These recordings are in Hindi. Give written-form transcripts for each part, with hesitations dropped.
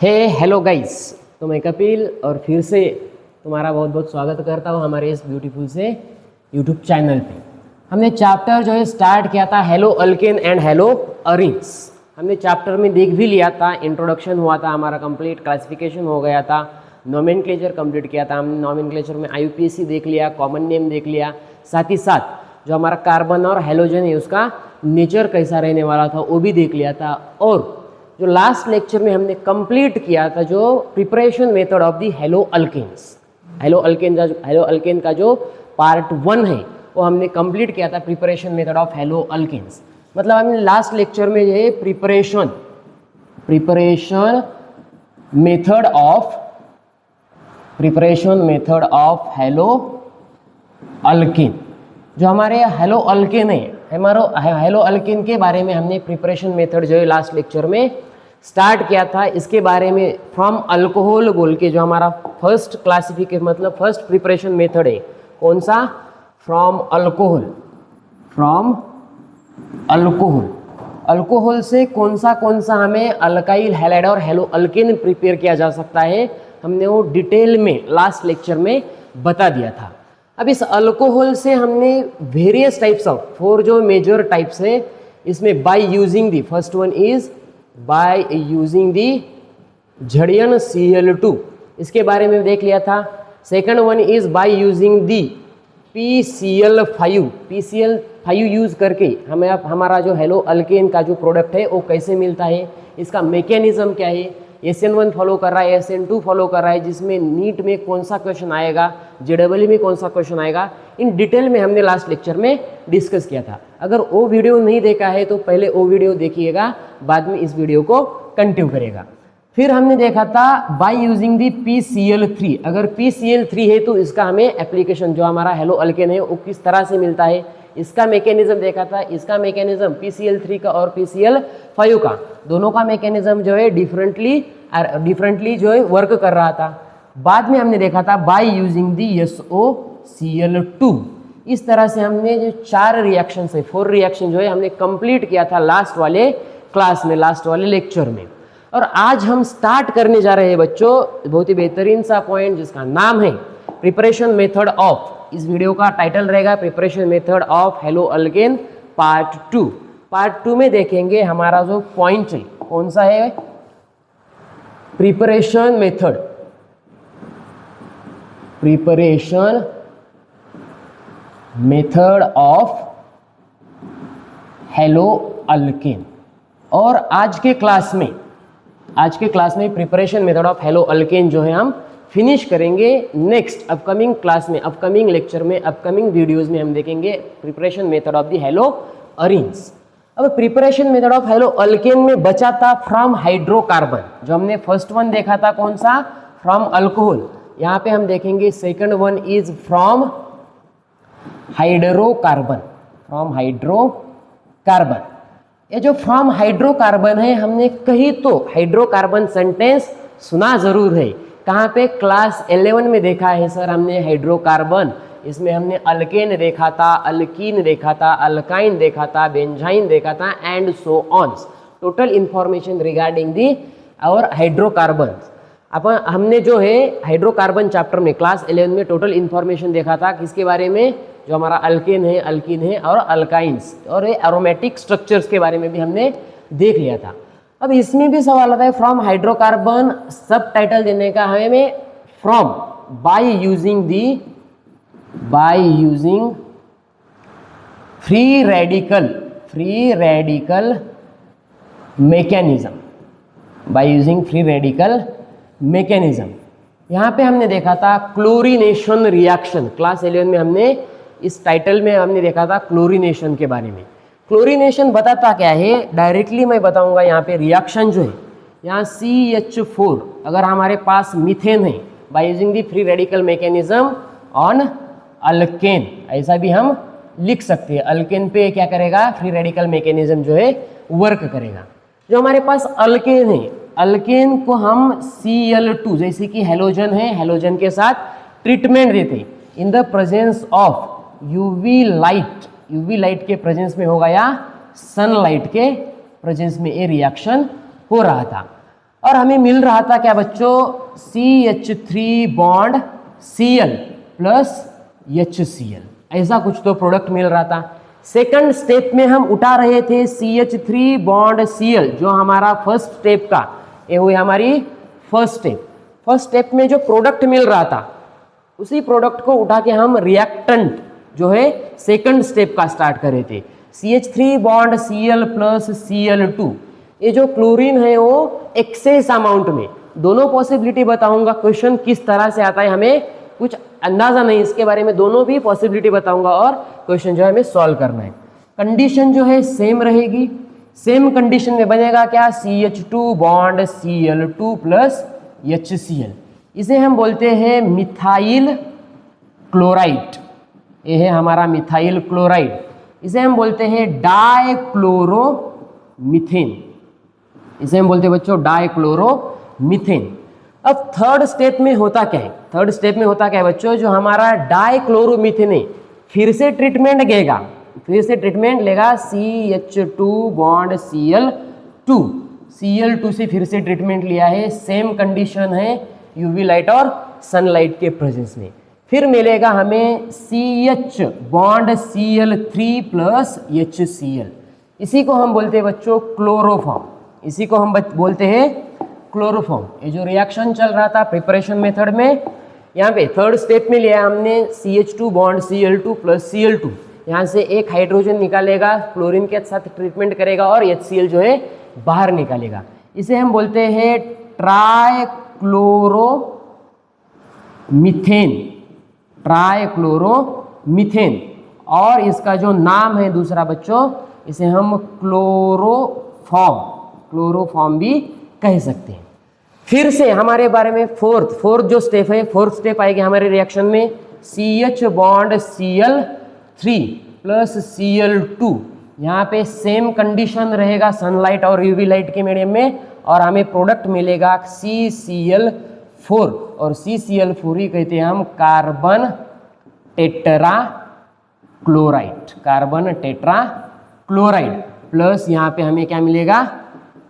हेलो गाइस, तो मैं कपिल और फिर से तुम्हारा बहुत बहुत स्वागत करता हूँ हमारे इस ब्यूटीफुल से यूट्यूब चैनल पे। हमने चैप्टर जो है स्टार्ट किया था hello alkane and hello arenes. हमने चैप्टर में देख भी लिया था, इंट्रोडक्शन हुआ था हमारा कंप्लीट, क्लासिफिकेशन हो गया था, नोमेनक्लेचर कंप्लीट किया था हमने। नोमेनक्लेचर में आईयूपीएसी देख लिया, कॉमन नेम देख लिया, साथ ही साथ जो हमारा कार्बन और हेलोजन है उसका नेचर कैसा रहने वाला था वो भी देख लिया था। और जो लास्ट लेक्चर में हमने कंप्लीट किया था जो preparation method of the haloalkanes, haloalkane का जो पार्ट 1 है वो हमने कंप्लीट किया था, preparation method of haloalkanes. मतलब हमने लास्ट लेक्चर में ये preparation method of haloalkane, जो हमारे हेलो अल्केन है, हमारा हेलो अल्केन के बारे में हमने प्रिपरेशन मेथड जो है लास्ट लेक्चर में स्टार्ट किया था। इसके बारे में फ्रॉम अल्कोहल बोल के जो हमारा फर्स्ट क्लासिफिकेशन मतलब फर्स्ट प्रिपरेशन मेथड है, कौन सा? फ्रॉम अल्कोहल से कौन सा हमें अल्काइल हैलाइड और हेलो अल्केन प्रिपेयर किया जा सकता है, हमने वो डिटेल में लास्ट लेक्चर में बता दिया था। अब इस अल्कोहल से हमने वेरियस टाइप्स ऑफ 4 जो मेजर टाइप्स है इसमें by using the, first one is by using the झड़ियन Cl2, इसके बारे में देख लिया था। Second one is by using the PCl5 use करके हमें अब हमारा जो हेलो अल्केन का जो प्रोडक्ट है वो कैसे मिलता है, इसका मैकेनिज्म क्या है, SN1 फॉलो कर रहा है, SN2 फॉलो कर रहा है, जिसमें नीट में कौन सा क्वेश्चन आएगा, JEE में कौन सा क्वेश्चन आएगा, इन डिटेल में हमने लास्ट लेक्चर में डिस्कस किया था। अगर वो वीडियो नहीं देखा है तो पहले वो वीडियो देखिएगा, बाद में इस वीडियो को कंटिन्यू करेगा। फिर हमने देखा था बाय यूजिंग दी PCl3, अगर PCl3 है तो इसका हमें एप्लीकेशन जो हमारा हेलो अल्केन है वो किस तरह से मिलता है, इसका मैकेनिज्म देखा था। इसका मैकेनिज्म PCl3 का और PCl5 का दोनों का मैकेनिज्म जो है डिफरेंटली जो है वर्क कर रहा था। बाद में हमने देखा था बाय यूजिंग दी SOCl2। इस तरह से हमने जो 4 रिएक्शन है, 4 रिएक्शन जो है हमने कंप्लीट किया था लास्ट वाले क्लास में, लास्ट वाले लेक्चर में। और आज हम स्टार्ट करने जा रहे हैं बच्चों बहुत ही बेहतरीन सा पॉइंट जिसका नाम है प्रिपरेशन मेथड ऑफ, इस वीडियो का टाइटल रहेगा preparation method of hello alkane part 2। Part 2 में देखेंगे हमारा जो पॉइंट है कौन सा है, preparation method of haloalkane. और आज के क्लास में preparation method of haloalkane जो है हम फिनिश करेंगे। नेक्स्ट अपकमिंग क्लास में, अपकमिंग लेक्चर में, अपकमिंग वीडियोस में हम देखेंगे preparation method of the haloarenes. अब preparation method of haloalkane में बचा था फ्रॉम हाइड्रोकार्बन, जो हमने फर्स्ट वन देखा था कौन सा, फ्रॉम अल्कोहल। यहाँ पे हम देखेंगे second one is from hydrocarbon, ये जो फ्रॉम हाइड्रोकार्बन है हमने कहीं तो हाइड्रोकार्बन सेंटेंस सुना जरूर है। कहाँ पे? क्लास 11 में देखा है सर हमने हाइड्रोकार्बन, इसमें हमने अल्केन देखा था, अल्कीन देखा था, अल्काइन देखा था, बेंजाइन देखा था and so on. Total information regarding the और हाइड्रोकार्बन। अब हमने जो है हाइड्रोकार्बन चैप्टर में क्लास 11 में टोटल इंफॉर्मेशन देखा था किसके बारे में, जो हमारा अल्केन है, अल्कीन है और अल्काइंस, और ये एरोमेटिक स्ट्रक्चर्स के बारे में भी हमने देख लिया था। अब इसमें भी सवाल आता है फ्रॉम हाइड्रोकार्बन सब टाइटल देने का हमें, from by using free radical mechanism. यहाँ पे हमने देखा था क्लोरीनेशन रिएक्शन, क्लास 11 में हमने इस टाइटल में हमने देखा था क्लोरीनेशन के बारे में। क्लोरीनेशन बताता क्या है, डायरेक्टली मैं बताऊंगा। यहाँ पे रिएक्शन जो है, यहाँ CH4 अगर हमारे पास मीथेन है, bye using the free radical mechanism on alkane, ऐसा भी हम लिख सकते हैं। अल्केन पे क्या करेगा, फ्री रेडिकल मैकेनिज्म जो है वर्क करेगा। जो हमारे पास अल्केन है, अल्केन को हम Cl2 जैसे कि हेलोजन है, हेलोजन के साथ ट्रीटमेंट देते in the presence of UV light के प्रेजेंस में होगा या सनलाइट के प्रेजेंस में ये रिएक्शन हो रहा था। और हमें मिल रहा था क्या बच्चों, CH3 bond Cl plus HCl, ऐसा कुछ तो प्रोडक्ट मिल रहा था। सेकंड स्टेप में हम उठा रहे थे CH3 बॉन्ड Cl, जो हमारा फर्स्ट स्टेप का, ये हुई हमारी फर्स्ट स्टेप। फर्स्ट स्टेप में जो प्रोडक्ट मिल रहा था उसी प्रोडक्ट को उठा के हम रिएक्टेंट जो है सेकंड स्टेप का स्टार्ट कर रहे थे। CH3 bond Cl plus Cl2, ये जो क्लोरीन है वो एक्सेस अमाउंट में, दोनों पॉसिबिलिटी बताऊंगा। क्वेश्चन किस तरह से आता है हमें कुछ अंदाजा नहीं इसके बारे में, दोनों भी पॉसिबिलिटी बताऊंगा और क्वेश्चन जो है हमें सॉल्व करना है। कंडीशन जो है सेम रहेगी। सेम कंडीशन में बनेगा क्या, CH2 bond Cl2 plus HCl, इसे हम बोलते हैं मिथाइल क्लोराइड। ये है हमारा मिथाइल क्लोराइड। इसे हम बोलते हैं डाइक्लोरोमीथेन, इसे हम बोलते हैं बच्चों डाइक्लोरोमीथेन। अब थर्ड स्टेप में होता क्या है, थर्ड स्टेप में होता क्या है बच्चों, जो हमारा डाइक्लोरोमीथेन है फिर से ट्रीटमेंट लेगा, फिर से ट्रीटमेंट लेगा CH2 बॉन्ड Cl2, Cl2 से फिर से ट्रीटमेंट लिया है। सेम कंडीशन है यूवी लाइट और सनलाइट के प्रेजेंस में। फिर मिलेगा हमें CH bond Cl3 plus HCl, इसी को हम बोलते हैं बच्चों क्लोरोफॉर्म, इसी को हम बोलते हैं क्लोरोफॉर्म। ये जो रिएक्शन चल रहा था प्रिपरेशन मेथड में, यहाँ पे थर्ड स्टेप में लिया हमने CH2 bond Cl2 plus Cl2, यहाँ से एक हाइड्रोजन निकालेगा, क्लोरीन के साथ ट्रीटमेंट करेगा और HCl जो है बाहर निकालेगा। इसे हम बोलते हैं ट्राइक्लोरोमीथेन, ट्राइक्लोरोमीथेन। और इसका जो नाम है दूसरा बच्चों, इसे हम क्लोरोफॉर्म, क्लोरोफॉर्म भी कह सकते हैं। फिर से हमारे बारे में फोर्थ जो स्टेप है, फोर्थ स्टेप आएगी हमारे रिएक्शन में CH bond Cl3 plus Cl2, यहाँ पे सेम कंडीशन रहेगा सनलाइट और यूवी लाइट के मीडियम में, और हमें प्रोडक्ट मिलेगा CCl4, और CCl4 ही कहते हैं हम carbon tetra chloride, carbon tetra chloride plus यहाँ पे हमें क्या मिलेगा,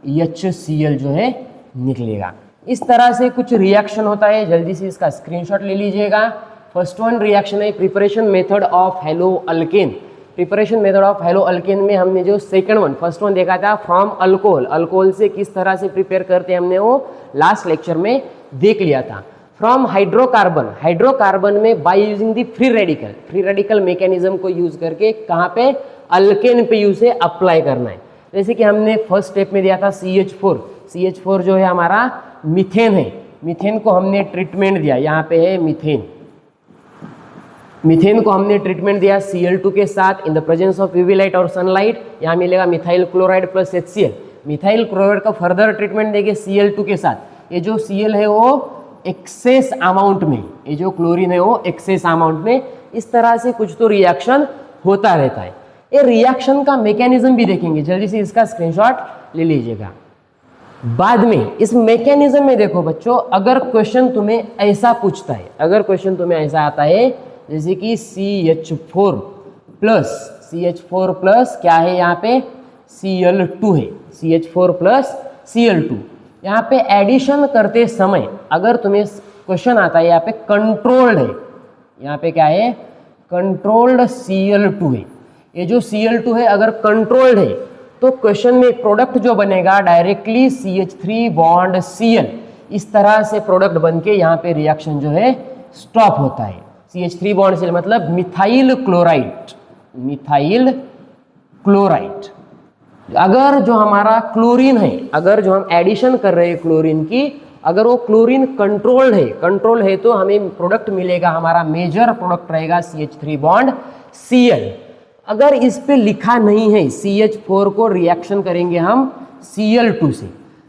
HCl जो है निकलेगा। इस तरह से कुछ रिएक्शन होता है, जल्दी से इसका स्क्रीनशॉट ले लीजिएगा। फर्स्ट वन रिएक्शन है preparation method of hello alkane. Preparation method of haloalkane में हमने जो सेकंड वन, फर्स्ट वन देखा था फ्रॉम अल्कोहल, अल्कोहल से किस तरह से प्रिपेयर करते हैं हमने वो लास्ट लेक्चर में देख लिया था। फ्रॉम हाइड्रोकार्बन, हाइड्रोकार्बन में by using the free radical, free radical mechanism को यूज करके कहाँ पे, अल्केन पे यूज अप्लाई करना है। जैसे कि हमने फर्स्ट स्टेप में दिया था CH4, CH4 जो है हमारा मीथेन है, मीथेन को हमने ट्रीटमेंट दिया, यहाँ पे है मीथेन, मीथेन को हमने ट्रीटमेंट दिया Cl2 के साथ in the presence of UV light और सनलाइट, यहाँ मिलेगा methyl chloride plus HCl। Methyl chloride का फर्दर ट्रीटमेंट देंगे Cl2 के साथ। ये जो Cl है वो एक्सेस अमाउंट में, ये जो क्लोरीन है वो एक्सेस अमाउंट में। इस तरह से कुछ तो रिएक्शन होता रहता है। ये रिएक्शन का मैकेनिज्म भी देखेंगे, जल्दी से इसका स्क्रीनशॉट ले लीजिएगा। बाद में इस मैकेनिज्म में देखो बच्चों, अगर क्वेश्चन तुम्हें ऐसा पूछता है, अगर क्वेश्चन तुम्हें ऐसा आता है जैसे कि CH4 प्लस क्या है यहाँ पे, Cl2 है, CH4 प्लस Cl2, यहाँ पे एडिशन करते समय अगर तुम्हें क्वेश्चन आता है यहाँ पे कंट्रोल्ड है, यहाँ पे क्या है, कंट्रोल्ड Cl2 है। ये जो Cl2 है अगर कंट्रोल्ड है तो क्वेश्चन में प्रोडक्ट जो बनेगा डायरेक्टली CH3 बॉन्ड Cl, इस तरह से प्रोडक्ट बन के यहाँ पे रिएक्शन जो है स्टॉप होता है। CH3 बॉन्ड Cl मतलब मिथाइल क्लोराइड, मिथाइल क्लोराइड। अगर जो हमारा क्लोरीन है, अगर जो हम एडिशन कर रहे हैं क्लोरीन की, अगर वो क्लोरीन कंट्रोल है तो हमें प्रोडक्ट मिलेगा, हमारा मेजर प्रोडक्ट रहेगा CH3 बॉन्ड Cl। अगर इस पे लिखा नहीं है CH4 को रिएक्शन करेंगे हम Cl2 से,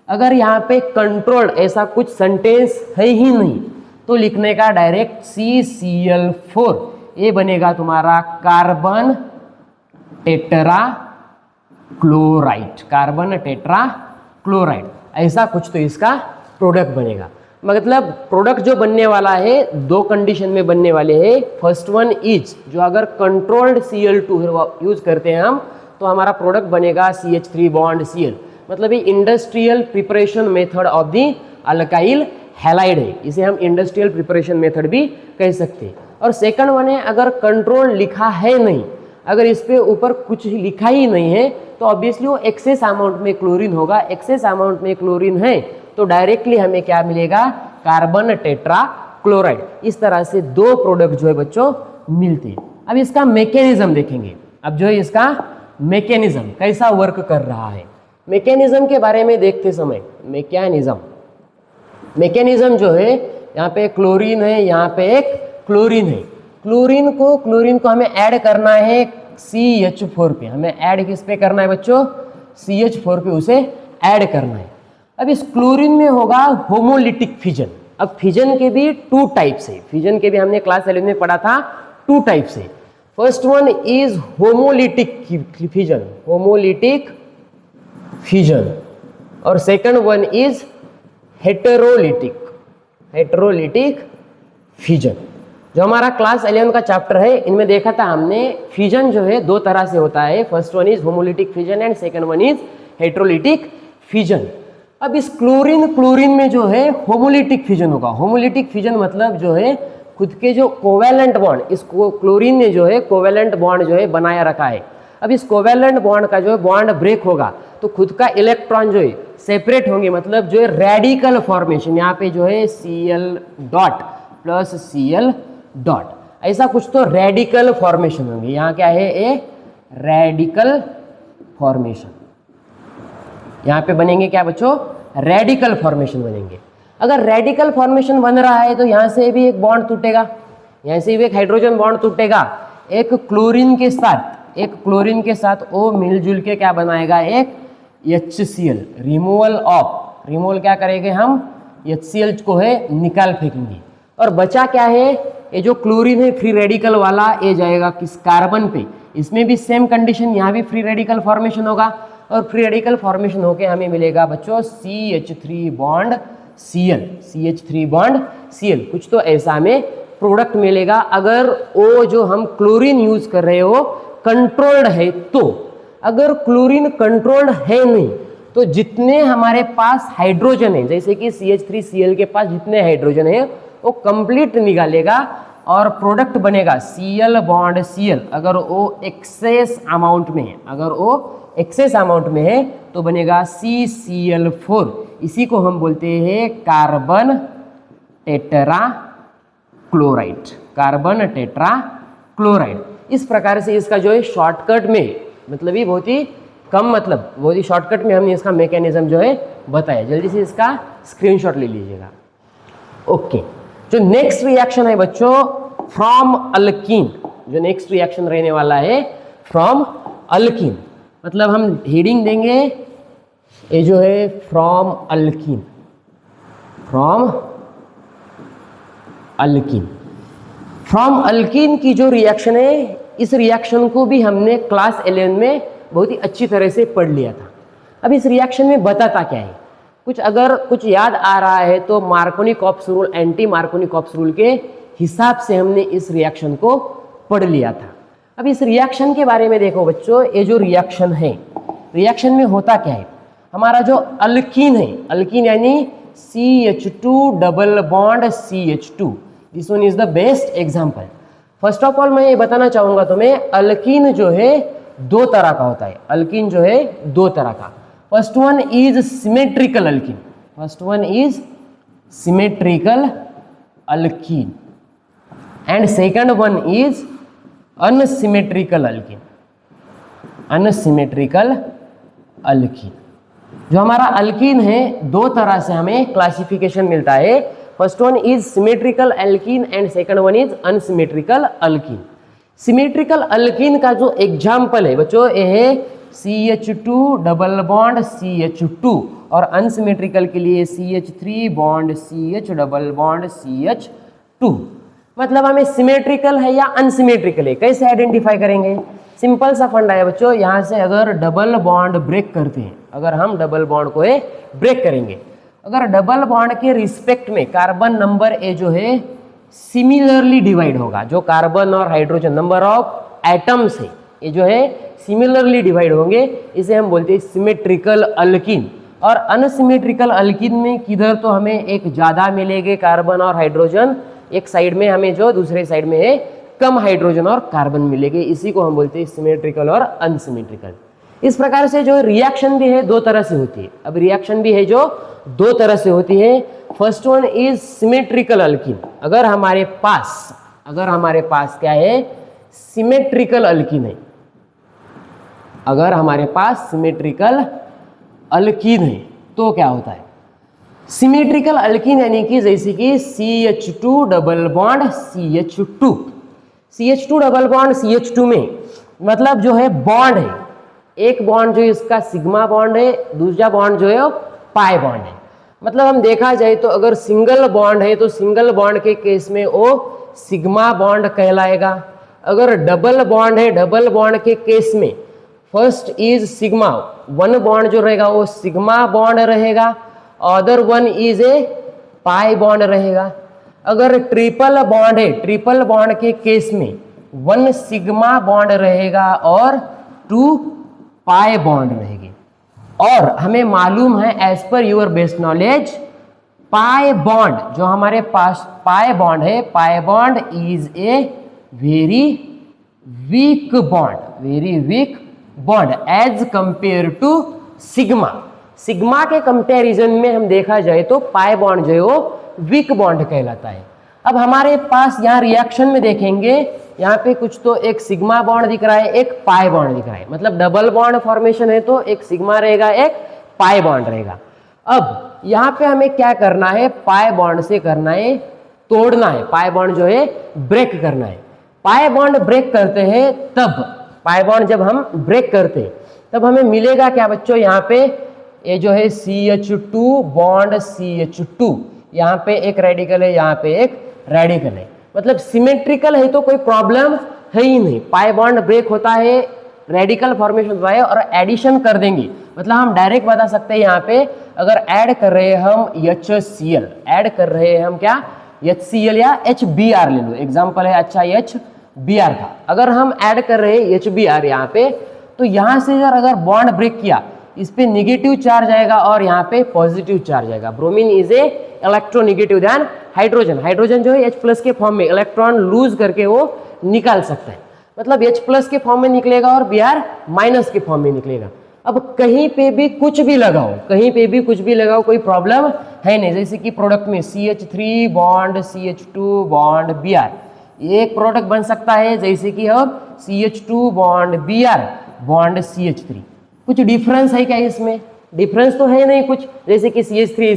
अगर यहाँ पे कंट्रोल्ड ऐसा कुछ सेंटेंस है ही नहीं तो लिखने का डायरेक्ट CCl4, ये बनेगा तुम्हारा carbon tetra chloride, carbon tetra chloride, ऐसा कुछ तो इसका प्रोडक्ट बनेगा। मतलब प्रोडक्ट जो बनने वाला है दो कंडीशन में बनने वाले हैं। फर्स्ट वन इज, जो अगर कंट्रोल्ड Cl2 यूज करते हैं हम तो हमारा प्रोडक्ट बनेगा CH3 बॉन्ड Cl। मतलब ये industrial preparation method of the alkyl halide है, इसे हम इंडस्ट्रियल प्रिपरेशन मेथड भी कह सकते हैं। और सेकंड वन है, अगर कंट्रोल लिखा है नहीं, अगर इस पे ऊपर कुछ लिखा ही नहीं है तो ऑब्वियसली वो एक्सेस अमाउंट में क्लोरीन होगा। एक्सेस अमाउंट में क्लोरीन है तो डायरेक्टली हमें क्या मिलेगा, कार्बन टेट्रा क्लोराइड। इस तरह से दो प्रोडक्ट जो है बच्चों मिलते हैं। अब इसका मैकेनिज्म देखेंगे। अब जो है इसका मैकेनिज्म कैसा वर्क कर रहा है, मैकेनिज्म के बारे में देखते समय मैकेनिज्म जो है, यहाँ पे क्लोरीन है, यहाँ पे एक क्लोरीन है। क्लोरीन को हमें ऐड करना है CH4 पे। हमें ऐड किस पे करना है बच्चों, CH4 पे उसे ऐड करना है। अब इस क्लोरीन में होगा होमोलिटिक फिजन। अब फिजन के भी 2 टाइप्स है, फिजन के भी हमने क्लास 11 में पढ़ा था 2 टाइप्स है। First one is homolytic fission और second one is heterolytic fission. जो हमारा क्लास 11 का चैप्टर है इनमें देखा था हमने, फिजन जो है 2 तरह से होता है। First one is homolytic fission and second one is heterolytic fission. अब इस क्लोरीन में जो है होमोलिटिक फिजन होगा। होमोलिटिक फिजन मतलब जो है खुद के जो कोवेलेंट बॉन्ड, इस क्लोरीन ने जो है कोवेलेंट बॉन्ड जो है बनाया रखा है। अब इस कोवेलेंट बॉन्ड का जो है बॉन्ड ब्रेक होगा तो खुद का इलेक्ट्रॉन जो है सेपरेट होंगे, मतलब जो है रेडिकल फॉर्मेशन, यहाँ पे जो है Cl dot plus Cl dot, ऐसा कुछ तो रेडिकल फॉर्मेशन होंगे। यहाँ क्या है, ए रेडिकल फॉर्मेशन। यहाँ पे बनेंगे क्या बच्चों, रेडिकल फॉर्मेशन बनेंगे। अगर रेडिकल फॉर्मेशन बन रहा है तो यहाँ से भी एक बॉन्ड टूटेगा, यहाँ से भी एक हाइड्रोजन बॉन्ड टूटेगा। एक क्लोरीन के साथ वो मिलजुल के क्या बनाएगा, एक HCl। रिमूवल क्या करेंगे हम, HCl को है निकाल फेंकेंगे। और बचा क्या है, ये जो क्लोरीन है फ्री रेडिकल वाला, ये जाएगा किस, कार्बन पे। इसमें भी सेम कंडीशन, यहाँ भी फ्री रेडिकल फॉर्मेशन होगा और फ्री रेडिकल फॉर्मेशन होके हमें मिलेगा बच्चों CH3 बॉन्ड Cl। कुछ तो ऐसा हमें प्रोडक्ट मिलेगा अगर वो जो हम क्लोरीन यूज कर रहे हो कंट्रोल्ड है तो। अगर क्लोरीन कंट्रोल्ड है नहीं तो जितने हमारे पास हाइड्रोजन है, जैसे कि CH3Cl के पास जितने हाइड्रोजन है वो कंप्लीट निकालेगा और प्रोडक्ट बनेगा Cl बॉन्ड Cl। अगर वो एक्सेस अमाउंट में है तो बनेगा CCl4। इसी को हम बोलते हैं कार्बन टेट्रा क्लोराइड। इस प्रकार से इसका जो है शॉर्टकट में, मतलब ये बहुत ही शॉर्टकट में हमने इसका मैकेनिज्म जो है बताया। जल्दी से इसका स्क्रीनशॉट ले लीजिएगा। ओके, जो नेक्स्ट रिएक्शन है बच्चों फ्रॉम अल्कीन, जो नेक्स्ट रिएक्शन रहने वाला है फ्रॉम अल्कीन, मतलब हम हेडिंग देंगे ये जो है फ्रॉम अल्कीन की जो रिएक्शन है, इस रिएक्शन को भी हमने क्लास 11 में बहुत ही अच्छी तरह से पढ़ लिया था। अब इस रिएक्शन में बताता क्या है, अगर कुछ याद आ रहा है तो Markovnikov-cops rule, anti Markovnikov-cops rule के हिसाब से हमने इस रिएक्शन को पढ़ लिया था। अब इस रिएक्शन के बारे में देखो बच्चों, ये जो रिएक्शन है, रिएक्शन में होता क्या है, हमारा जो अल्कीन है, अल्कीन यानी CH2 double bond CH2, this one is the best example. First of all मैं ये बताना चाहूंगा तुम्हें, अल्कीन जो है 2 तरह का होता है। अल्कीन जो है 2 तरह का, first one is symmetrical alkyne and second one is unsymmetrical alkyne. जो हमारा अल्कीन है 2 तरह से हमें क्लासिफिकेशन मिलता है। First one is symmetrical alkyne and second one is unsymmetrical alkyne. Symmetrical alkyne का जो एग्जाम्पल है बच्चों, ये है CH2 डबल बॉन्ड CH2 और अनसिमेट्रिकल के लिए CH3 bond CH double bond CH2। मतलब हमें सिमेट्रिकल है या अनसिमेट्रिकल है कैसे आइडेंटिफाई करेंगे, सिंपल सा फंडा है बच्चों। यहाँ से अगर डबल बॉन्ड ब्रेक करते हैं, अगर हम डबल बॉन्ड को ब्रेक करेंगे, अगर डबल बॉन्ड के रिस्पेक्ट में कार्बन नंबर ए जो है सिमिलरली डिवाइड होगा, जो कार्बन और हाइड्रोजन नंबर ऑफ एटम्स है ये जो है सिमिलरली डिवाइड होंगे, इसे हम बोलते हैं सिमेट्रिकल अल्कीन। और अनसिमेट्रिकल अल्कीन में किधर तो हमें एक ज़्यादा मिलेंगे कार्बन और हाइड्रोजन, एक साइड में हमें जो दूसरे साइड में है कम हाइड्रोजन और कार्बन मिलेंगे, इसी को हम बोलते हैं सिमेट्रिकल और अनसिमेट्रिकल। इस प्रकार से जो रिएक्शन भी है दो तरह से होती है। अब रिएक्शन भी है जो दो तरह से होती है। First one is symmetrical alkyne. अगर हमारे पास क्या है, सिमेट्रिकल अल्कीन है, अगर हमारे पास सिमेट्रिकल अल्कीन है तो क्या होता है, सिमेट्रिकल अल्कीन यानी कि जैसे कि CH2 double bond CH2, CH2 double bond CH2 में मतलब जो है बॉन्ड है, एक बॉन्ड जो इसका सिग्मा बॉन्ड है, दूसरा बॉन्ड जो है वो पाई बॉन्ड है। मतलब हम देखा जाए तो अगर सिंगल बॉन्ड है तो सिंगल बॉन्ड के केस में वो सिग्मा बॉन्ड कहलाएगा। अगर डबल बॉन्ड है, डबल बॉन्ड के केस में first is sigma, one bond जो रहेगा वो सिग्मा बॉन्ड रहेगा, other one is a pi bond रहेगा। अगर ट्रिपल बॉन्ड है, ट्रिपल बॉन्ड के केस में वन सिग्मा बॉन्ड रहेगा और टू पाई बॉन्ड रहेगी। और हमें मालूम है as per your best knowledge, pi bond जो हमारे पास पाई बॉन्ड है, pi bond is a very weak bond, very weak bond as compare to sigma. Sigma के कंपैरिजन में हम देखा जाए तो पाई बॉन्ड जो है वो वीक बॉन्ड कहलाता है। अब हमारे पास यहाँ रिएक्शन में देखेंगे, यहाँ पे कुछ तो एक सिग्मा बॉन्ड दिख रहा है, एक पाई बॉन्ड दिख रहा है, मतलब डबल बॉन्ड फॉर्मेशन है तो एक सिग्मा रहेगा, एक पाई बॉन्ड रहेगा। अब यहाँ पे हमें क्या करना है, पाई बॉन्ड से करना है तोड़ना है, पाई बॉन्ड जो है ब्रेक करना है। पाई बॉन्ड ब्रेक करते हैं तब, पाई बॉन्ड जब हम ब्रेक करते हैं तब हमें मिलेगा क्या बच्चों, यहाँ पे ये जो है CH2 बॉन्ड CH2, यहाँ पे एक रेडिकल है, यहाँ पे एक रेडिकल है, मतलब सिमेट्रिकल है तो कोई प्रॉब्लम है ही नहीं। पाई बॉन्ड ब्रेक होता है, रेडिकल फॉर्मेशन होता है और एडिशन कर देंगे, मतलब हम डायरेक्ट बता सकते हैं यहाँ पे अगर ऐड कर रहे हैं हम HCl, ऐड कर रहे हैं हम क्या HCl या HBr ले लो, एग्जाम्पल है अच्छा HBr का। अगर हम ऐड कर रहे हैं HBr यहाँ पे, तो यहाँ से अगर बॉन्ड ब्रेक किया, इस पे निगेटिव चार्ज आएगा और यहाँ पे पॉजिटिव चार्ज आएगा। Bromine is a electronegative than hydrogen, hydrogen जो है H+ के फॉर्म में इलेक्ट्रॉन लूज करके वो निकाल सकता है, मतलब H+ के फॉर्म में निकलेगा और Br- के फॉर्म में निकलेगा। अब कहीं पे भी कुछ भी लगाओ, कहीं पे भी कुछ भी लगाओ, कोई प्रॉब्लम है नहीं। जैसे कि प्रोडक्ट में CH3 bond CH2 bond Br, एक प्रोडक्ट बन सकता है, जैसे कि अब CH2 bond Br bond CH3। कुछ डिफरेंस है क्या इसमें? डिफरेंस तो है नहीं कुछ, जैसे कि CH3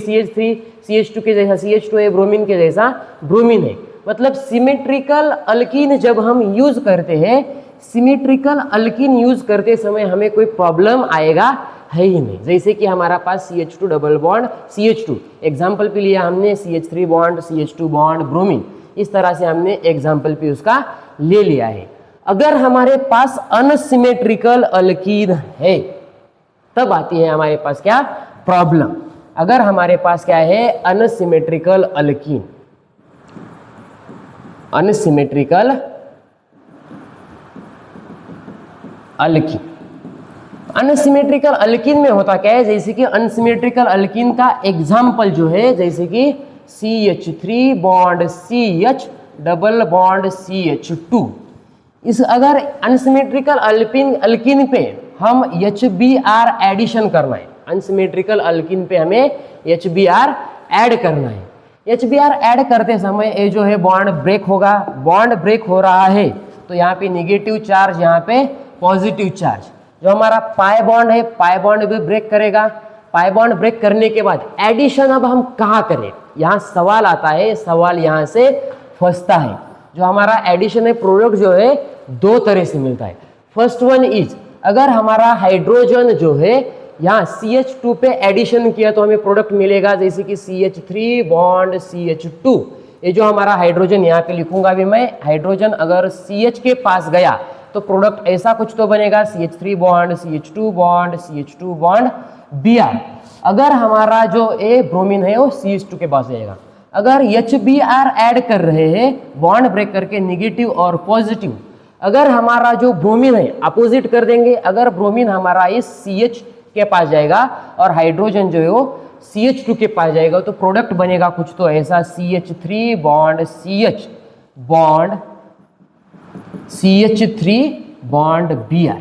CH2 के जैसा CH2 है, ब्रोमीन के जैसा ब्रोमीन है। मतलब सिमेट्रिकल अल्कीन जब हम यूज करते हैं, सिमेट्रिकल अल्कीन यूज करते समय हमें कोई प्रॉब्लम आएगा है ही नहीं। जैसे कि हमारा पास CH2 double bond CH2 example पे लिया हमने, CH3 bond CH2 bond bromine, इस तरह से हमने एग्जाम्पल पे उसका ले लिया है। अगर हमारे पास अनसिमेट्रिकल अल्कीन है तब आती है हमारे पास क्या प्रॉब्लम। अगर हमारे पास क्या है unsymmetrical alkyne, unsymmetrical alkyne, unsymmetrical alkyne में होता क्या है, जैसे कि अनसिमेट्रिकल अल्कीन का एग्जाम्पल जो है, जैसे कि CH3 bond CH double bond CH2। इस अगर अनसिमेट्रिकल अल्कीन पे हम HBr एडिशन करना है, अनसिमेट्रिकल अल्कीन पे हमें HBr ऐड करना है। HBr ऐड करते समय ये जो है बॉन्ड ब्रेक होगा, बॉन्ड ब्रेक हो रहा है तो यहाँ पे निगेटिव चार्ज, यहाँ पे पॉजिटिव चार्ज। जो हमारा पाई बॉन्ड है, पाई बॉन्ड भी ब्रेक करेगा। पाई बॉन्ड ब्रेक करने के बाद एडिशन अब हम कहाँ करें, यहाँ सवाल आता है, सवाल यहाँ से फंसता है। जो हमारा एडिशन है प्रोडक्ट जो है दो तरह से मिलता है। फर्स्ट वन इज, अगर हमारा हाइड्रोजन जो है यहाँ CH2 पे एडिशन किया तो हमें प्रोडक्ट मिलेगा, जैसे कि CH3 बॉन्ड CH2। ये जो हमारा हाइड्रोजन यहाँ पे लिखूंगा भी मैं, हाइड्रोजन अगर CH के पास गया तो प्रोडक्ट ऐसा कुछ तो बनेगा, CH3 bond CH2 bond CH2 bond Br। अगर हमारा जो ए ब्रोमीन है वो CH2 के पास जाएगा। अगर HBr ऐड कर रहे हैं बॉन्ड ब्रेक करके निगेटिव और पॉजिटिव, अगर हमारा जो ब्रोमीन है अपोजिट कर देंगे, अगर ब्रोमीन हमारा इस CH के पास जाएगा और हाइड्रोजन जो है वो CH2 के पास जाएगा, तो प्रोडक्ट बनेगा कुछ तो ऐसा CH3 bond CH bond CH3 bond Br।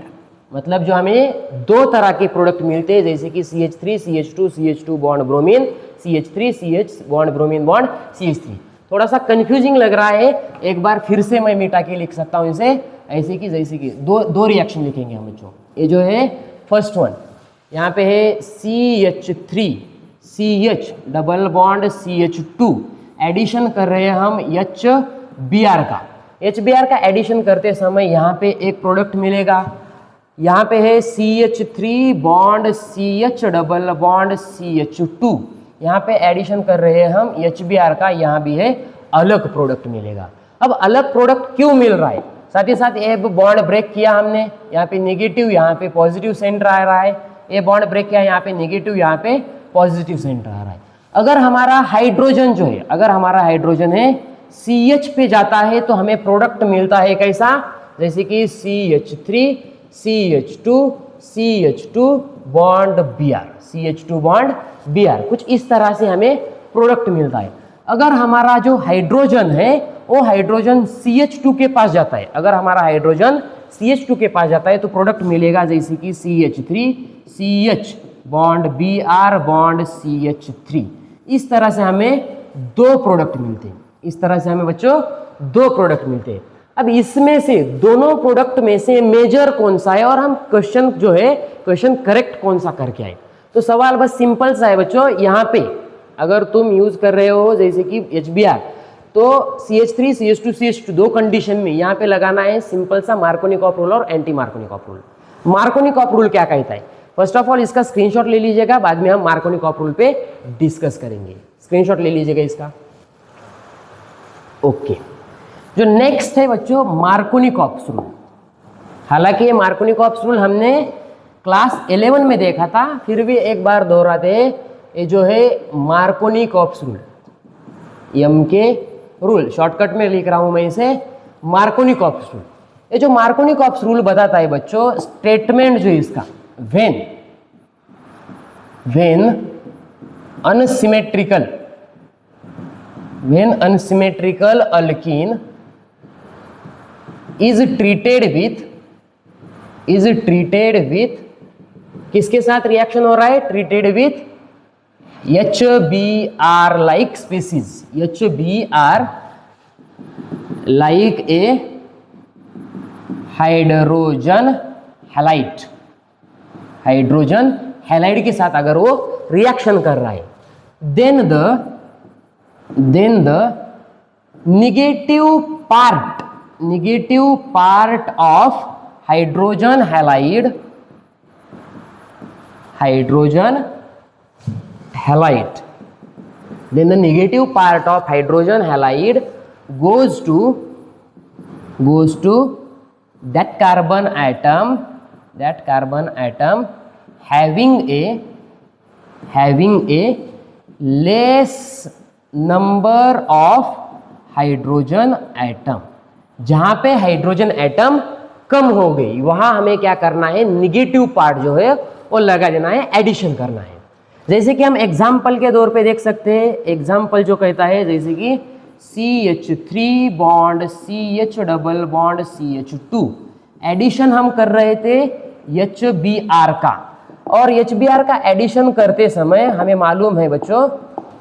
मतलब जो हमें दो तरह के प्रोडक्ट मिलते हैं, जैसे कि CH3 CH2 CH2 bond bromine, CH3 CH bond bromine bond CH3। थोड़ा सा कंफ्यूजिंग लग रहा है, एक बार फिर से मैं मिटा के लिख सकता हूं इसे, ऐसे कि जैसे कि दो रिएक्शन लिखेंगे हम बच्चों। ये जो है फर्स्ट वन, यहाँ पे है CH3 CH double bond CH2, addition कर रहे हैं हम HBr का। HBr का एडिशन करते समय यहाँ पे एक प्रोडक्ट मिलेगा, यहाँ पे है CH3 bond CH double bond CH2, यहाँ पे एडिशन कर रहे हैं हम HBr का, यहाँ भी है अलग प्रोडक्ट मिलेगा। अब अलग प्रोडक्ट क्यों मिल रहा है, साथ ही साथ ये बॉन्ड ब्रेक किया हमने, यहाँ पे नेगेटिव यहाँ पे पॉजिटिव सेंटर आ रहा है, ये बॉन्ड ब्रेक किया यहाँ पे नेगेटिव यहाँ पे पॉजिटिव सेंटर आ रहा है। अगर हमारा हाइड्रोजन जो है, अगर हमारा हाइड्रोजन है CH पे जाता है तो हमें प्रोडक्ट मिलता है कैसा, जैसे कि CH3 CH2 CH2 bond Br, CH2 bond Br, कुछ इस तरह से हमें प्रोडक्ट मिलता है। अगर हमारा जो हाइड्रोजन है वो हाइड्रोजन CH2 के पास जाता है, अगर हमारा हाइड्रोजन CH2 के पास जाता है तो प्रोडक्ट मिलेगा जैसे कि CH3 CH bond Br bond CH3। इस तरह से हमें दो प्रोडक्ट मिलते हैं, इस तरह से हमें बच्चों दो प्रोडक्ट मिलते हैं। अब इसमें से दोनों प्रोडक्ट में से मेजर कौन सा है और हम क्वेश्चन जो है क्वेश्चन करेक्ट कौन सा करके आए, तो सवाल बस सिंपल सा है बच्चों। यहाँ पे अगर तुम यूज कर रहे हो जैसे कि HBr, तो CH3 CH2 CH2 दो कंडीशन में यहाँ पे लगाना है सिंपल सा मार्कोनिकॉफ रूल और anti Markovnikov rule. Markovnikov rule क्या कहता है, फर्स्ट ऑफ ऑल इसका स्क्रीनशॉट ले लीजिएगा, बाद में हम मार्कोनिकॉफ रूल पे डिस्कस करेंगे। स्क्रीनशॉट ले लीजिएगा इसका, ओके। जो नेक्स्ट है बच्चों मार्कोनिकॉफ रूल। हालांकि ये मार्कोनिकॉफ रूल हमने क्लास 11 में देखा था, फिर भी एक बार दोहराते हैं। ये जो है Markovnikov rule, MK rule, shortcut में लिख रहा हूं मैं इसे मार्कोनिकॉफ रूल। ये जो मार्कोनिकॉफ रूल बताता है बच्चों स्टेटमेंट जो है इसका, when unsymmetrical alkene is treated with किसके साथ रिएक्शन हो रहा है, treated with HBr like species, HBr like a hydrogen halide के साथ अगर वो रिएक्शन कर रहा है, then the negative part of hydrogen halide then the negative part of hydrogen halide goes to that carbon atom having a less number of hydrogen atom। जहां पे हाइड्रोजन एटम कम हो गई वहां हमें क्या करना है, निगेटिव पार्ट जो है वो लगा देना है, एडिशन करना है। जैसे कि हम एग्जाम्पल के तौर पे देख सकते हैं, एग्जाम्पल जो कहता है जैसे कि CH3 bond CH double bond CH2, addition हम कर रहे थे HBr का, और HBr का एडिशन करते समय हमें मालूम है बच्चों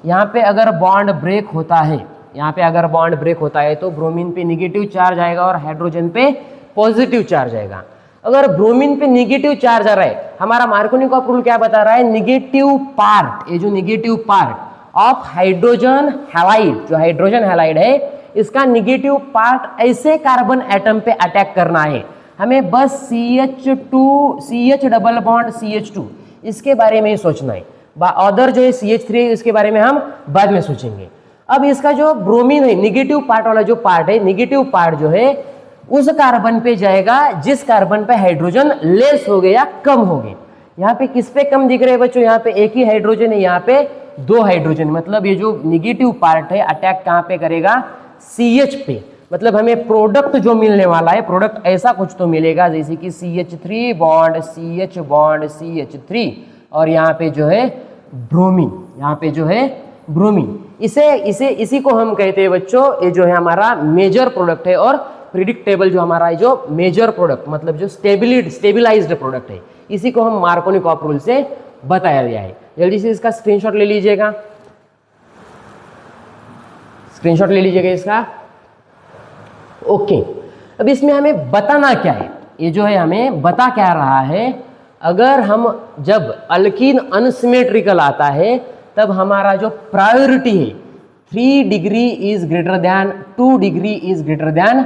यहाँ पे अगर बॉन्ड ब्रेक होता है, तो ब्रोमीन पे निगेटिव चार्ज आएगा और हाइड्रोजन पे पॉजिटिव चार्ज आएगा। अगर ब्रोमीन पे निगेटिव चार्ज आ रहा है, हमारा मार्कोनिकॉफ रूल क्या बता रहा है, निगेटिव पार्ट, ये जो negative part of hydrogen halide, जो हाइड्रोजन हैलाइड है इसका निगेटिव पार्ट ऐसे कार्बन एटम पे अटैक करना है। हमें बस CH डबल बॉन्ड CH2 इसके बारे में ही सोचना है, अदर जो है CH3 इसके बारे में हम बाद में सोचेंगे। अब इसका जो ब्रोमीन है, निगेटिव पार्ट वाला जो पार्ट है, निगेटिव पार्ट जो है उस कार्बन पे जाएगा जिस कार्बन पे हाइड्रोजन लेस हो गया, कम हो गए। यहाँ पे किस पे कम दिख रहे हैं बच्चों, यहाँ पे एक ही हाइड्रोजन है, यहाँ पे दो हाइड्रोजन, मतलब ये जो निगेटिव पार्ट है अटैक कहाँ पे करेगा, CH पे। मतलब हमें प्रोडक्ट जो मिलने वाला है, प्रोडक्ट ऐसा कुछ तो मिलेगा जैसे कि CH3 bond CH bond CH3 और यहाँ पे जो है ब्रोमीन, यहाँ पे जो है ब्रोमीन। इसी को हम कहते हैं बच्चों, ये जो है हमारा मेजर प्रोडक्ट है। और प्रिडिक्टेबल जो हमारा जो मेजर प्रोडक्ट मतलब जो स्टेबिलाइज्ड प्रोडक्ट है, इसी को हम मार्कोनिकॉफ रूल से बताया गया है। जल्दी से इसका स्क्रीनशॉट ले लीजिएगा, स्क्रीनशॉट ले लीजिएगा इसका। ओके, अब इसमें हमें बताना क्या है, ये जो है हमें बता क्या रहा है, अगर हम जब अल्कीन अनसिमेट्रिकल आता है तब हमारा जो प्रायोरिटी है 3 degree is greater than 2 degree is greater than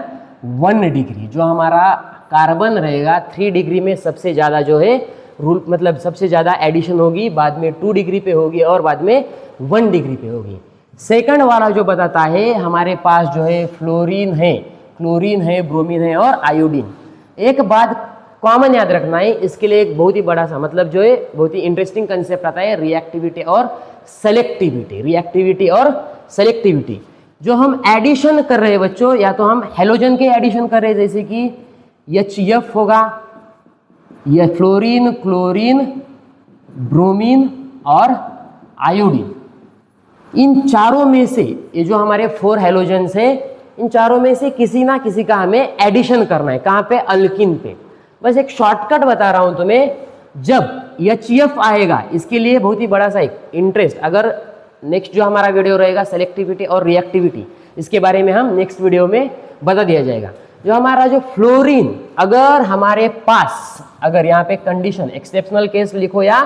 1 degree. जो हमारा कार्बन रहेगा 3 डिग्री में सबसे ज़्यादा जो है रूल मतलब सबसे ज़्यादा एडिशन होगी, बाद में 2 डिग्री पे होगी और बाद में 1 डिग्री पे होगी। सेकंड वाला जो बताता है हमारे पास जो है फ्लोरीन है, क्लोरीन है, ब्रोमीन है और आयोडीन। एक बात कॉमन याद रखना है, इसके लिए एक बहुत ही बड़ा सा मतलब जो है बहुत ही इंटरेस्टिंग कंसेप्ट आता है रिएक्टिविटी और सेलेक्टिविटी। रिएक्टिविटी और सेलेक्टिविटी जो हम एडिशन कर रहे हैं बच्चों, या तो हम हेलोजन के एडिशन कर रहे हैं जैसे कि HF होगा, यह फ्लोरीन, क्लोरीन, ब्रोमीन और आयोडीन। इन चारों में से ये जो हमारे 4 हेलोजन्स है, इन चारों में से किसी ना किसी का हमें एडिशन करना है। कहाँ पे? अल्किन पे। बस एक शॉर्टकट बता रहा हूं तुम्हें, जब HF आएगा इसके लिए बहुत ही बड़ा सा एक इंटरेस्ट, अगर नेक्स्ट जो हमारा वीडियो रहेगा सेलेक्टिविटी और रिएक्टिविटी, इसके बारे में हम नेक्स्ट वीडियो में बता दिया जाएगा। जो हमारा जो फ्लोरीन, अगर हमारे पास, अगर यहाँ पे कंडीशन एक्सेप्शनल केस लिखो या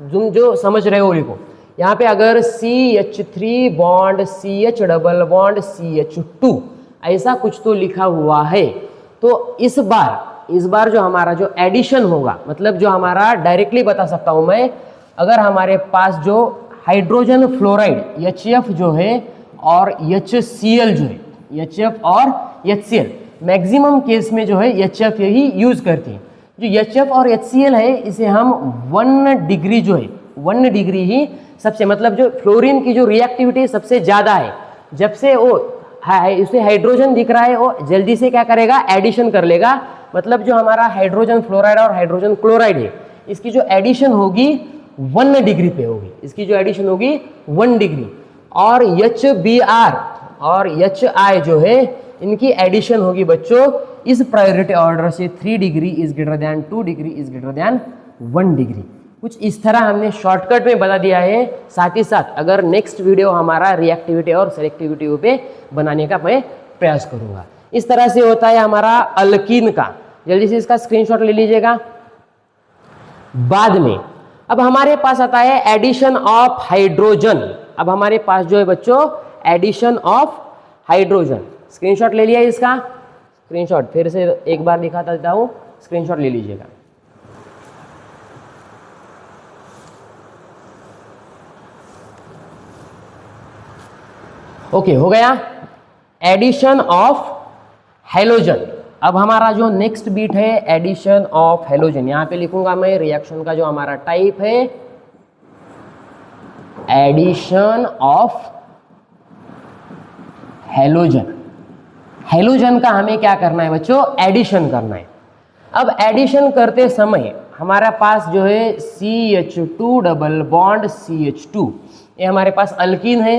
तुम जो समझ रहे हो लिखो, यहाँ पे अगर CH3 bond CH double bond CH2 ऐसा कुछ तो लिखा हुआ है, तो इस बार जो हमारा जो एडिशन होगा, मतलब जो हमारा डायरेक्टली बता सकता हूं मैं, अगर हमारे पास जो हाइड्रोजन फ्लोराइड HF जो है और HCl जो है, HF और HCl मैक्सिमम केस में जो है HF यही यूज करती है। जो HF और HCl है इसे हम 1 डिग्री जो है 1 डिग्री ही सबसे, मतलब जो फ्लोरीन की जो रिएक्टिविटी सबसे ज़्यादा है, जब से वो उसे हाइड्रोजन दिख रहा है वो जल्दी से क्या करेगा? एडिशन कर लेगा। मतलब जो हमारा हाइड्रोजन फ्लोराइड और हाइड्रोजन क्लोराइड है, इसकी जो एडिशन होगी 1 डिग्री पे होगी, इसकी जो एडिशन होगी 1 डिग्री। और HBr और HI जो है इनकी एडिशन होगी बच्चों इस प्रायोरिटी ऑर्डर से 3 degree is greater than 2 degree is greater than 1 degree. कुछ इस तरह हमने शॉर्टकट में बता दिया है। साथ ही साथ अगर नेक्स्ट वीडियो हमारा रिएक्टिविटी और सेलेक्टिविटी पे बनाने का मैं प्रयास करूंगा। इस तरह से होता है हमारा अल्कीन का। जल्दी से इसका स्क्रीनशॉट ले लीजिएगा। बाद में अब हमारे पास आता है एडिशन ऑफ हाइड्रोजन। अब हमारे पास जो है बच्चों एडिशन ऑफ हाइड्रोजन, स्क्रीनशॉट ले लिया इसका। स्क्रीनशॉट फिर से एक बार दिखाता देता हूं, स्क्रीनशॉट ले लीजिएगा। ओके, हो गया एडिशन ऑफ हेलोजन। अब हमारा जो नेक्स्ट बीट है एडिशन ऑफ हेलोजन, यहां पे लिखूंगा मैं रिएक्शन का जो हमारा टाइप है एडिशन ऑफ हेलोजन। हेलोजन का हमें क्या करना है बच्चों? एडिशन करना है। अब एडिशन करते समय हमारा पास जो है CH2 डबल बॉन्ड CH2, ये हमारे पास अल्कीन है।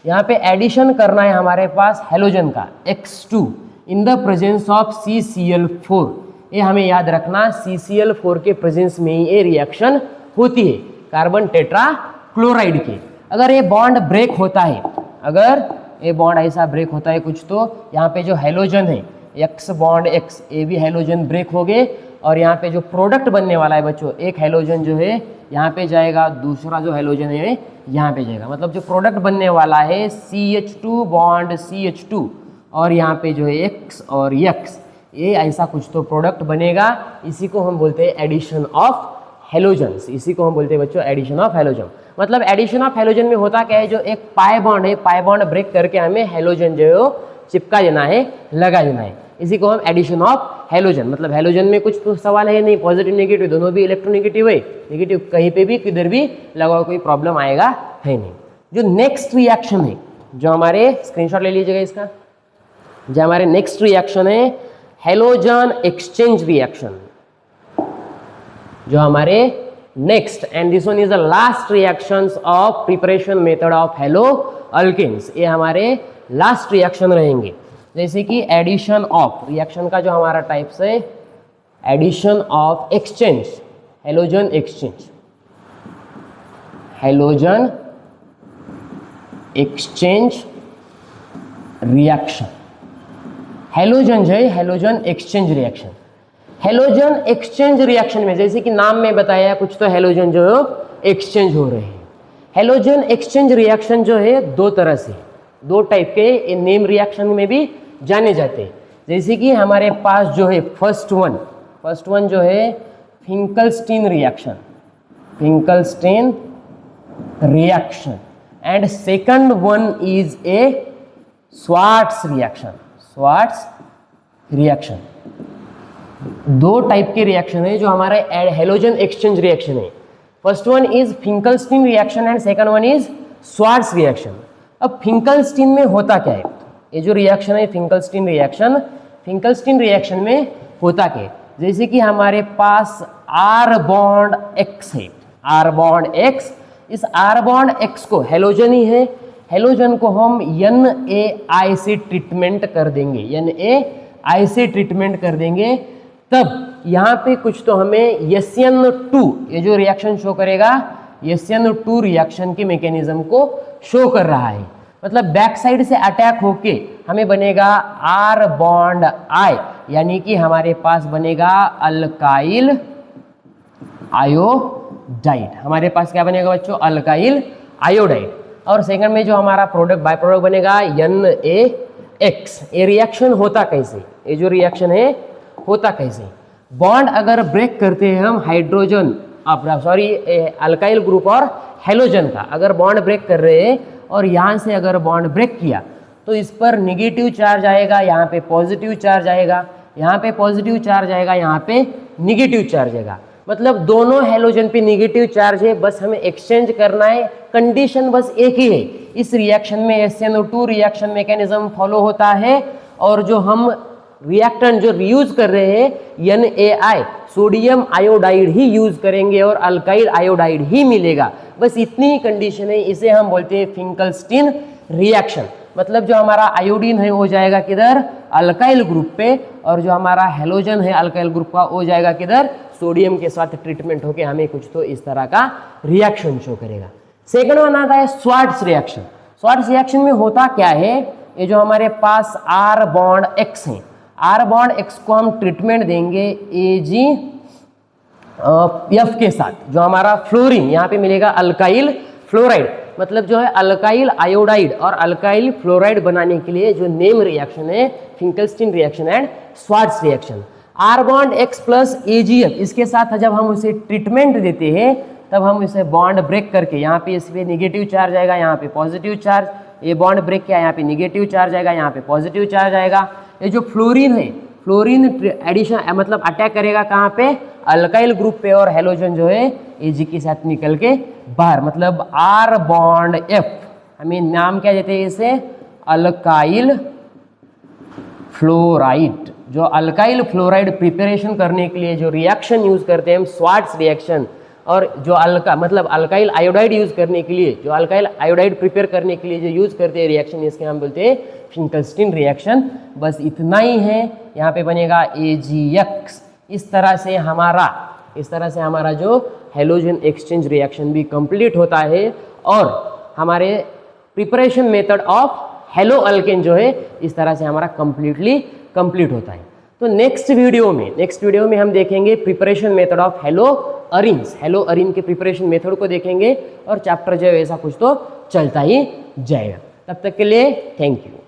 यहाँ पे एडिशन करना है हमारे पास हेलोजन का X2 in the presence of CCl4। ये हमें याद रखना, CCl4 के प्रेजेंस में ही ये रिएक्शन होती है कार्बन टेट्रा क्लोराइड के। अगर ये बॉन्ड ब्रेक होता है, अगर ये बॉन्ड ऐसा ब्रेक होता है कुछ, तो यहाँ पे जो हेलोजन है X बॉन्ड X, ये भी हेलोजन ब्रेक हो गए और यहाँ पे जो प्रोडक्ट बनने वाला है बच्चों, एक हेलोजन जो है यहाँ पे जाएगा, दूसरा जो हेलोजन है यहाँ पे जाएगा। मतलब जो प्रोडक्ट बनने वाला है CH2 बॉन्ड CH2 और यहाँ पे जो है X और X, ये ऐसा कुछ तो प्रोडक्ट बनेगा। इसी को हम बोलते हैं एडिशन ऑफ हेलोजन्स। इसी को हम बोलते हैं बच्चों एडिशन ऑफ हेलोजन। मतलब एडिशन ऑफ हेलोजन में होता क्या है, जो एक पाई बॉन्ड है, पाई बॉन्ड ब्रेक करके हमें हेलोजन जो है चिपका देना है, लगा देना है। इसी को हम एडिशन ऑफ हेलोजन, मतलब हेलोजन में कुछ तो सवाल है नहीं, पॉजिटिव नेगेटिव दोनों भी इलेक्ट्रोनेगेटिव है, नेगेटिव कहीं पे भी किधर भी लगाओ कोई प्रॉब्लम आएगा है नहीं। जो नेक्स्ट रिएक्शन है जो हमारे, स्क्रीनशॉट ले लीजिएगा इसका, जो हमारे नेक्स्ट रिएक्शन है हेलोजन एक्सचेंज रिएक्शन, जो हमारे next and this one is the last reactions of preparation method of haloalkanes. ये हमारे लास्ट रिएक्शन रहेंगे। जैसे कि एडिशन ऑफ रिएक्शन का जो हमारा टाइप्स है, addition of exchange, halogen exchange, halogen exchange reaction. Halogen जो है halogen exchange reaction, halogen exchange reaction में जैसे कि नाम में बताया कुछ तो हेलोजन जो एक्सचेंज हो रहे हैं। हेलोजन एक्सचेंज रिएक्शन जो है दो तरह से, दो टाइप के नेम रिएक्शन में भी जाने जाते हैं। जैसे कि हमारे पास जो है फर्स्ट वन जो है Finkelstein reaction, Finkelstein reaction, and second one is a Swarts reaction, Swarts reaction. दो टाइप के रिएक्शन है जो हमारे हेलोजन एक्सचेंज रिएक्शन है। First one is Finkelstein reaction and second one is Swarts reaction. अब फिंकलस्टीन में होता क्या है, ये जो रिएक्शन है फिंकलस्टीन रिएक्शन, फिंकलस्टीन रिएक्शन में होता क्या है, जैसे कि हमारे पास R बॉन्ड X है, R बॉन्ड X, इस R बॉन्ड X को हेलोजन ही है, हेलोजन को हम NaI से ट्रीटमेंट कर देंगे, NaI से ट्रीटमेंट कर देंगे, तब यहाँ पे कुछ तो हमें SN2 ये जो रिएक्शन शो करेगा, SN2 रिएक्शन के मैकेनिज्म को शो कर रहा है। मतलब बैक साइड से अटैक होके हमें बनेगा R बॉन्ड I, यानी कि हमारे पास बनेगा अल्काइल आयोडाइड। हमारे पास क्या बनेगा बच्चों, अल्काइल आयोडाइड। और सेकंड में जो हमारा प्रोडक्ट बाय प्रोडक्ट बनेगा NaX। ये रिएक्शन होता कैसे, ये जो रिएक्शन है होता कैसे, बॉन्ड अगर ब्रेक करते हैं हम हाइड्रोजन अल्काइल ग्रुप और हेलोजन का अगर बॉन्ड ब्रेक कर रहे हैं और यहाँ से अगर बॉन्ड ब्रेक किया तो इस पर निगेटिव चार्ज आएगा, यहाँ पे पॉजिटिव चार्ज आएगा, यहाँ पे पॉजिटिव चार्ज आएगा, यहाँ पे निगेटिव चार्ज आएगा। मतलब दोनों हेलोजन पे निगेटिव चार्ज है, बस हमें एक्सचेंज करना है, कंडीशन बस एक ही है। इस रिएक्शन में SNO2 रिएक्शन मैकेनिज्म फॉलो होता है और जो हम रिएक्टेंट जो यूज कर रहे हैं NaI सोडियम आयोडाइड ही यूज करेंगे और अल्काइल आयोडाइड ही मिलेगा, बस इतनी ही कंडीशन है। इसे हम बोलते हैं फिंकलस्टीन रिएक्शन। मतलब जो हमारा आयोडीन है वो जाएगा किधर, अल्काइल ग्रुप पे, और जो हमारा हेलोजन है अल्काइल ग्रुप का वो जाएगा किधर, सोडियम के साथ ट्रीटमेंट होके हमें कुछ तो इस तरह का रिएक्शन शो करेगा। सेकंड वन आता है स्वार्ट्स रिएक्शन। स्वार्ट्स रिएक्शन में होता क्या है, ये जो हमारे पास R बॉन्ड X है, R बॉन्ड X को हम ट्रीटमेंट देंगे AgF के साथ, जो हमारा फ्लोरीन यहाँ पे मिलेगा अल्काइल फ्लोराइड। मतलब जो है अल्काइल आयोडाइड और अल्काइल फ्लोराइड बनाने के लिए जो नेम रिएक्शन है Finkelstein reaction and Swarts reaction. R bond X plus AgF, इसके साथ जब हम उसे ट्रीटमेंट देते हैं तब हम इसे बॉन्ड ब्रेक करके, यहाँ पे इस पे निगेटिव चार्ज आएगा, यहाँ पे पॉजिटिव चार्ज, ये बॉन्ड ब्रेक किया, यहाँ पे निगेटिव चार्ज आएगा, यहाँ पे पॉजिटिव चार्ज आएगा। ये जो फ्लोरीन है, फ्लोरीन एडिशन मतलब अटैक करेगा कहाँ पे, अल्काइल ग्रुप पे, और हेलोजन जो है Ag के साथ निकल के बाहर। मतलब R बॉन्ड F, हमें नाम क्या देते हैं इसे, अल्काइल फ्लोराइड। जो अल्काइल फ्लोराइड प्रिपरेशन करने के लिए जो रिएक्शन यूज करते हैं हम स्वार्ट्स रिएक्शन, और जो अल्काइल आयोडाइड यूज करने के लिए, जो अल्काइल आयोडाइड प्रिपेयर करने के लिए जो यूज करते हैं रिएक्शन, इसके हम बोलते हैं फिंकलस्टीन रिएक्शन। बस इतना ही है, यहाँ पे बनेगा AgX। इस तरह से हमारा जो हेलोजन एक्सचेंज रिएक्शन भी कंप्लीट होता है और हमारे preparation method of haloalkane जो है इस तरह से हमारा कंप्लीटली कंप्लीट होता है। तो नेक्स्ट वीडियो में हम देखेंगे preparation method of hello Areen के प्रिपरेशन मेथड को देखेंगे और चैप्टर जो है ऐसा कुछ तो चलता ही जाएगा। तब तक के लिए थैंक यू।